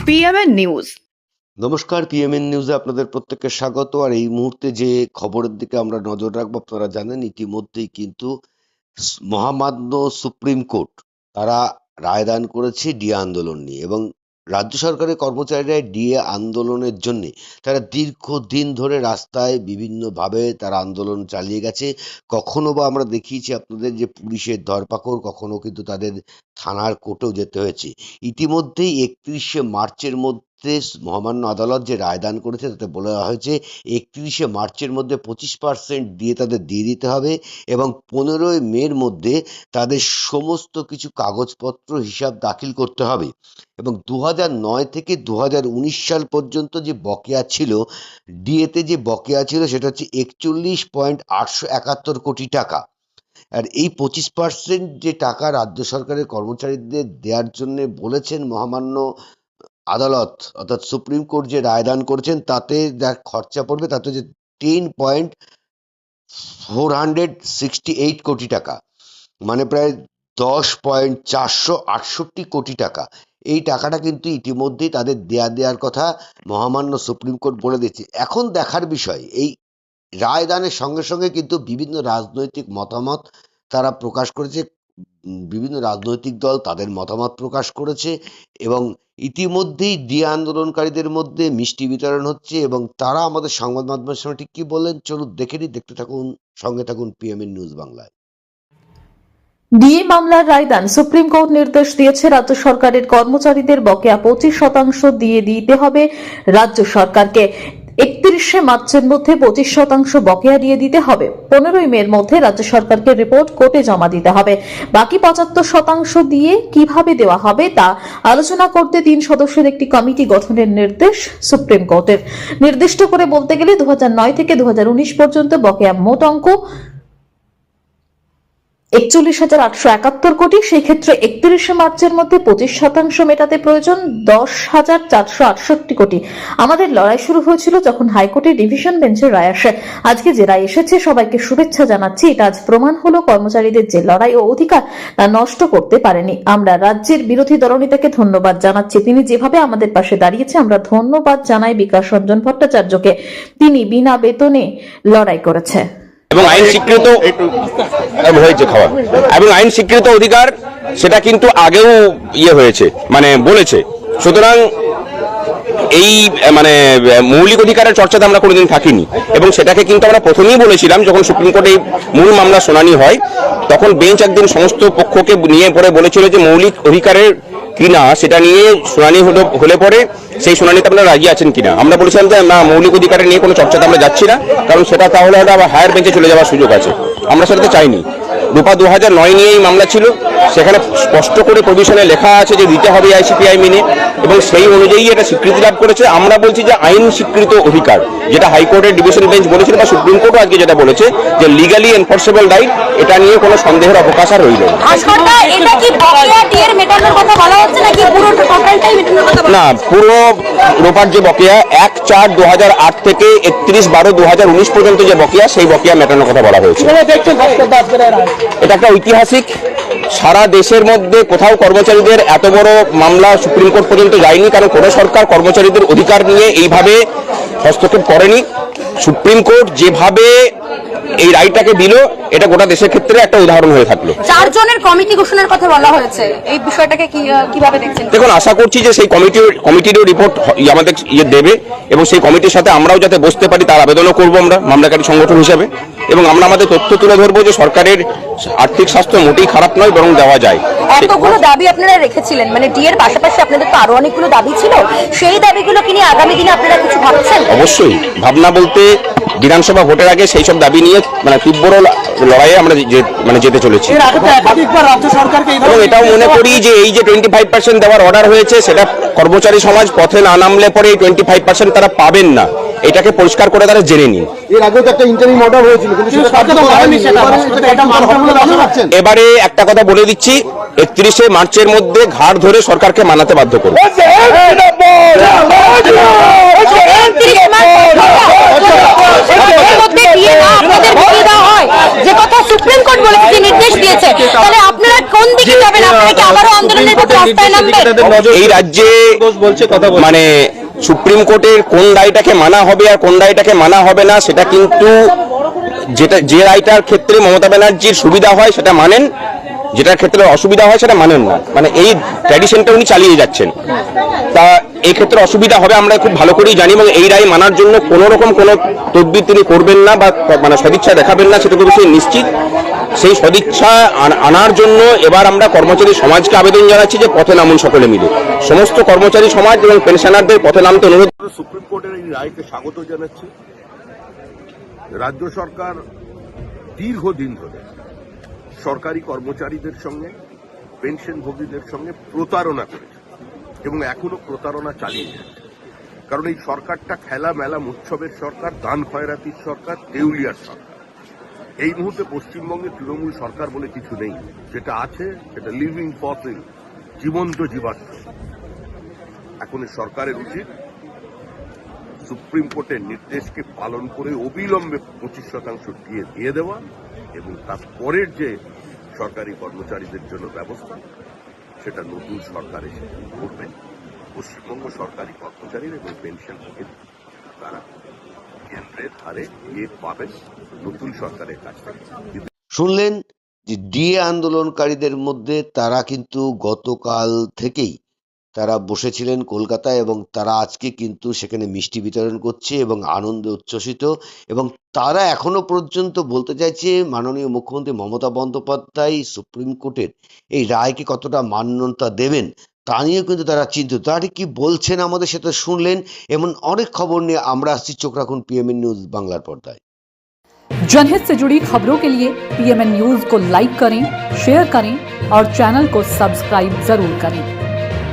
PMN news. নমস্কার, PMN নিউজে আপনাদের প্রত্যেককে স্বাগত। আর এই মুহূর্তে যে খবরের দিকে আমরা নজর রাখবো, আপনারা জানেন ইতিমধ্যেই কিন্তু মহামান্য সুপ্রিম কোর্ট তারা রায়দান করেছে ডিএ আন্দোলন নিয়ে, এবং রাজ্য সরকারের কর্মচারীরা ডিএ আন্দোলনের জন্য তারা দীর্ঘদিন ধরে রাস্তায় বিভিন্নভাবে তারা আন্দোলন চালিয়ে গেছে। কখনো বা আমরা দেখিয়েছি আপনাদের যে পুলিশের ধরপাকড়, কখনো কিন্তু তাদের থানার কোর্টেও যেতে হয়েছে। ইতিমধ্যেই 31শে মার্চের মধ্যে মহামান্য আদালত যে রায়দান করেছে তাতে বলা হয়েছে 31শে মার্চের মধ্যে 25% দিয়ে তাদের দিয়ে দিতে হবে, এবং 15ই মের মধ্যে তাদের সমস্ত কিছু কাগজপত্র হিসাব দাখিল করতে হবে। এবং 2009 থেকে 2019 সাল পর্যন্ত যে বকেয়া ছিল, ডিএতে যে বকেয়া ছিল সেটা হচ্ছে 41.871 কোটি টাকা। আর এই 25% যে টাকা রাজ্য সরকারের কর্মচারীদের দেওয়ার জন্য বলেছেন মহামান্য আদালত, অর্থাৎ সুপ্রিম কোর্ট যে রায়দান করেছেন, তাতে যা খরচা পড়বে তাতে যে 10.468 কোটি টাকা, মানে প্রায় 10.468 কোটি টাকা। এই টাকাটা কিন্তু ইতিমধ্যেই তাদের দেওয়ার কথা মহামান্য সুপ্রিম কোর্ট বলে দিয়েছে। এখন দেখার বিষয়, এই রায়দানের সঙ্গে সঙ্গে কিন্তু বিভিন্ন রাজনৈতিক মতামত তারা প্রকাশ করেছে। বিভিন্ন রাজনৈতিক দল তাদের মতামত প্রকাশ করেছে, এবং ইতিমধ্যেই ডিএ আন্দোলনকারীদের মধ্যে মিষ্টি বিতরণ হচ্ছে, এবং তারা আমাদের সংবাদ মাধ্যমের সামনে ঠিক কি বললেন চলুন দেখে নিই। দেখতে থাকুন, সঙ্গে থাকুন পিএমএন নিউজ বাংলায়। ডিএ মামলার রায়দান। সুপ্রিম কোর্ট নির্দেশ দিয়েছে রাজ্য সরকারের কর্মচারীদের বকেয়া 25% দিয়ে দিতে হবে রাজ্য সরকারকে। 31শে মার্চের মধ্যে 25% বকেয়া দিয়ে দিতে হবে। 15ই মের মধ্যে রাজ্য সরকারকে রিপোর্ট কোর্টে জমা দিতে হবে। বাকি 75% দিয়ে কিভাবে দেওয়া হবে তা আলোচনা করতে 3 সদস্যের একটি কমিটি গঠনের নির্দেশ সুপ্রিম কোর্টের। নির্দিষ্ট করে বলতে গেলে 2009 থেকে 2019 পর্যন্ত বকেয়া মোট অঙ্ক 41,871 কোটি। সেই ক্ষেত্রে 31শে মার্চের মধ্যে 25% মেটাতে প্রয়োজন 10,468 কোটি। আমাদের লড়াই শুরু হয়েছিল যখন হাইকোর্টের ডিভিশন বেঞ্চের রায় আসে। আজকে যে রায় এসেছে সবাইকে শুভেচ্ছা জানাচ্ছি। এটা আজ প্রমাণ হলো কর্মচারীদের যে লড়াই ও অধিকার তা নষ্ট করতে পারেনি। আমরা রাজ্যের বিরোধী দলনেতাকে ধন্যবাদ জানাচ্ছি, তিনি যেভাবে আমাদের পাশে দাঁড়িয়েছে। আমরা ধন্যবাদ জানাই বিকাশ রঞ্জন ভট্টাচার্যকে, তিনি বিনা বেতনে লড়াই করেছে। এবং আইন স্বীকৃত হয়েছে খাওয়া এবং আইন স্বীকৃত অধিকার, সেটা কিন্তু আগেও হয়েছে, মানে বলেছে। সুতরাং এই মানে মৌলিক অধিকারের চর্চাতে আমরা কোনোদিন থাকিনি, এবং সেটাকে কিন্তু আমরা প্রথমেই বলেছিলাম যখন সুপ্রিম কোর্টে মূল মামলা শুনানি হয়, তখন বেঞ্চ একদিন সমস্ত পক্ষকে নিয়ে পড়ে বলেছিল যে মৌলিক অধিকারের কিনা সেটা নিয়ে শুনানি হলে পরে সেই শুনানিতে আপনারা রাজি আছেন কিনা। আমরা বলেছিলাম যে না, মৌলিক অধিকারের নিয়ে কোনো চর্চাতে আমরা যাচ্ছি না, কারণ সেটা তাহলে আবার হায়ার বেঞ্চে চলে যাওয়ার সুযোগ আছে। আমরা সেটাতে চাইনি। রূপা 2009 নিয়ে এই মামলা ছিল, সেখানে স্পষ্ট করে প্রভিশনে লেখা আছে যে দিতে হবে আইসিপিআই মেনে, এবং সেই অনুযায়ী এটা স্বীকৃতি লাভ করেছে। আমরা বলছি যে আইন স্বীকৃত অধিকার, যেটা হাইকোর্টের ডিভিশন বেঞ্চ বলেছিল বা সুপ্রিম কোর্টও আজকে যেটা বলেছে যে লিগালি এনফোর্সেবল রাইট, এটা নিয়ে কোনো সন্দেহের অবকাশ আর রইল না। পুরো রূপার যে বকেয়া 1/4/2008 থেকে 31/12/2019 পর্যন্ত যে বকেয়া, সেই বকেয়া মেটানোর কথা বলা হয়েছে। এটা একটা ঐতিহাসিক, সারা দেশের মধ্যে কোথাও কর্মচারীদের এত বড় মামলা সুপ্রিম কোর্ট পর্যন্ত যায়নি, কারণ কোনো সরকার কর্মচারীদের অধিকার নিয়ে এইভাবে হস্তক্ষেপ করেনি। সুপ্রিম কোর্ট যেভাবে এই রায়টাকে দিল, এটা গোটা দেশের ক্ষেত্রে একটা উদাহরণ হয়ে থাকলো। 4 জনের কমিটি ঘোষণার কথা বলা হয়েছে, এই বিষয়টাকে কিভাবে দেখছেন? দেখুন, আশা করছি যে সেই কমিটিরও রিপোর্ট আমাদের দেবে, এবং সেই কমিটির সাথে আমরাও যাতে বসতে পারি তার আবেদনও করবো আমরা মামলাকারী সংগঠন হিসাবে, এবং আমরা আমাদের তথ্য তুলে ধরবো যে সরকারের আর্থিক স্বাস্থ্য মোটেই খারাপ নয়, বরং দেওয়া যায়। এতগুলো দাবি আপনারা রেখেছিলেন, মানে ডিএর পাশাপাশি আপনাদের তো আরো অনেকগুলো দাবি ছিল, সেই দাবিগুলো কি নিয়ে আগামী দিনে আপনারা কিছু ভাবছেন? অবশ্যই ভাবনা বলতে বিধানসভা ভোটের আগে সেই সব দাবি নিয়ে মানে তীব্র লড়াইয়ে আমরা যেতে চলেছি, এবং এটাও মনে করি যে এই যে 25% দেওয়ার অর্ডার হয়েছে, সেটা কর্মচারী সমাজ পথে না নামলে পরে এই 25% তারা পাবেন না, এটাকে পরিষ্কার করে তারা জেনে নিন। এর আগে তো একটা ইন্টারিম অর্ডার হয়েছিল, কিন্তু এবারে একটা কথা বলে দিচ্ছি, 31শে মার্চের মধ্যে ঘাড় ধরে সরকারকে মানাতে বাধ্য করবে। যে কথা সুপ্রিম কোর্ট বলেছে, যে নির্দেশ দিয়েছে, তাহলে আপনারা কোন দিকে যাবেন? আপনারা কি আবারও আন্দোলনের পথে রাস্তায় নামবেন? এই রাজ্যে মানে সুপ্রিম কোর্টের কোন রায়টাকে মানা হবে আর কোন রায়টাকে মানা হবে না সেটা কিন্তু যে রায়টার ক্ষেত্রে মমতা ব্যানার্জির সুবিধা হয় সেটা মানেন, যেটার ক্ষেত্রে অসুবিধা হয় সেটা মানেন না। মানে এই ট্র্যাডিশনটা উনি চালিয়ে যাচ্ছেন। তা এই ক্ষেত্রে অসুবিধা হবে আমরা খুব ভালো করেই জানি, এবং এই রায় মানার জন্য কোনো রকম কোনো তদবির তিনি করবেন না বা মানে সদিচ্ছা দেখাবেন না, সেটুকু বিষয়ে নিশ্চিত। সেই সদিচ্ছা আনার জন্য এবার আমরা কর্মচারী সমাজকে আবেদন জানাচ্ছি যে পথে নামুন সকলে মিলে। সমস্ত কর্মচারী সমাজ এবং পেনশনারদের পথে নামতে অনুরোধ। সুপ্রিম কোর্টের এই রায়কে স্বাগত জানাচ্ছি। রাজ্য সরকার দীর্ঘদিন ধরে সরকারি কর্মচারীদের সঙ্গে, পেনশনভোগীদের সঙ্গে প্রতারণা করেছে এবং এখনো প্রতারণা চালিয়ে যাচ্ছে। কারণ এই সরকারটা খেলা মেলা উৎসবের সরকার, দান খয়রাতির সরকার, দেউলিয়ার সরকার। এই মুহূর্তে পশ্চিমবঙ্গে তৃণমূল সরকার বলে কিছু নেই। যেটা আছে সেটা লিভিং ফসিল, জীবন্ত জীবাশ্ম। এখন এই সরকারের উচিত সুপ্রিম কোর্টের নির্দেশকে পালন করে অবিলম্বে 25% দিয়ে দেওয়া এবং তারপরের যে সরকারি কর্মচারীদের জন্য ব্যবস্থা সেটা নতুন সরকার এসে করবেন। পশ্চিমবঙ্গ সরকারি কর্মচারীর এবং পেনশনভোগীর তারা কেন্দ্রের হারে পাবেন নতুন সরকারের কাছ থেকে। শুনলেন যে ডিএ আন্দোলনকারীদের মধ্যে তারা কিন্তু গতকাল থেকেই তারা বসেছিলেন কলকাতায় এবং তারা আজকে কিন্তু সেখানে মিষ্টি বিতরণ করছে এবং আনন্দে উচ্ছ্বসিত, এবং তারা এখনো পর্যন্ত বলতে চাইছে মাননীয় মুখ্যমন্ত্রী মমতা বন্দ্যোপাধ্যায় সুপ্রিম কোর্টের এই রায়কে কতটা মান্যতা দেবেন তা নিয়েও কিন্তু তারা চিন্তিত। তারা ঠিক কি বলছেন আমাদের সাথে শুনলেন। এমন অনেক খবর নিয়ে আমরা আসছি, চোখ রাখুন পিএমএন নিউজ বাংলার পর্দায়। जनहित से जुड़ी खबरों के लिए पीएमएन न्यूज को लाइक करें, शेयर करें और चैनल को सब्सक्राइब जरूर करें।